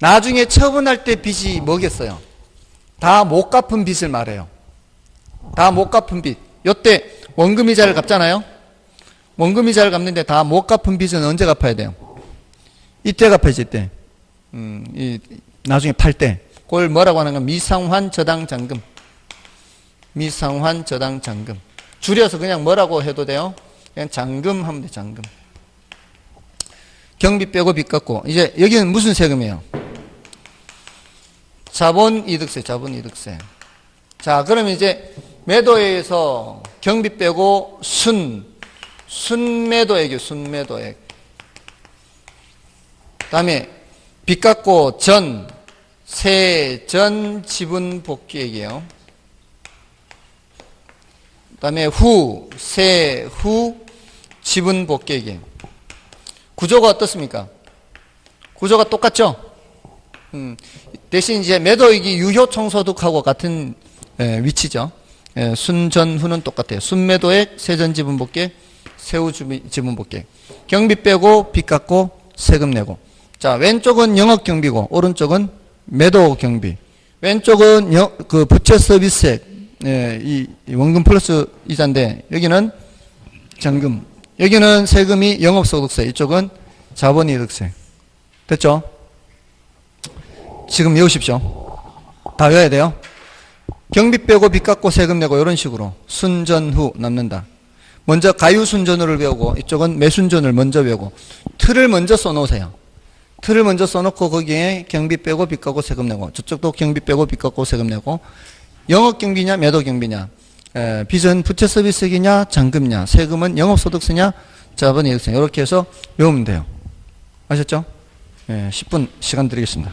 나중에 처분할 때 빚이 뭐겠어요? 다 못 갚은 빚을 말해요. 다 못 갚은 빚. 요때 원금이자를 갚잖아요. 원금이자를 갚는데 다 못 갚은 빚은 언제 갚아야 돼요? 이때 갚아야지, 이때. 나중에 팔 때. 그걸 뭐라고 하는 건 미상환 저당 잔금. 미상환 저당 잔금. 줄여서 그냥 뭐라고 해도 돼요? 그냥 잔금 하면 돼, 잔금. 경비 빼고 빚 갚고. 이제 여기는 무슨 세금이에요? 자본이득세, 자본이득세. 자, 그럼 이제 매도에서 경비 빼고 순매도액이요, 순매도액. 그 다음에 빚 갚고 전 지분 복귀액이에요. 그 다음에 후 지분 복귀액이에요. 구조가 어떻습니까? 구조가 똑같죠? 대신 이제 매도액이 유효총소득하고 같은 위치죠. 순전후는 똑같아요. 순매도액, 세전지분복객, 세후지분복객. 경비 빼고 빚 갚고 세금 내고. 자, 왼쪽은 영업경비고 오른쪽은 매도경비. 왼쪽은 그 부채 서비스액, 이 원금 플러스 이자인데 여기는 잔금. 여기는 세금이 영업소득세, 이쪽은 자본이득세. 됐죠? 지금 외우십시오. 다 외워야 돼요. 경비 빼고 빚 갚고 세금 내고 이런 식으로 순전후 남는다. 먼저 가유순전후를 배우고 이쪽은 매순전을 먼저 배우고 틀을 먼저 써놓으세요. 틀을 먼저 써놓고 거기에 경비 빼고 빚 갚고 세금 내고 저쪽도 경비 빼고 빚 갚고 세금 내고 영업경비냐 매도경비냐 빚은 부채서비스액이냐 잔금이냐 세금은 영업소득세냐 자본이득세 이렇게 해서 외우면 돼요. 아셨죠? 10분 시간 드리겠습니다.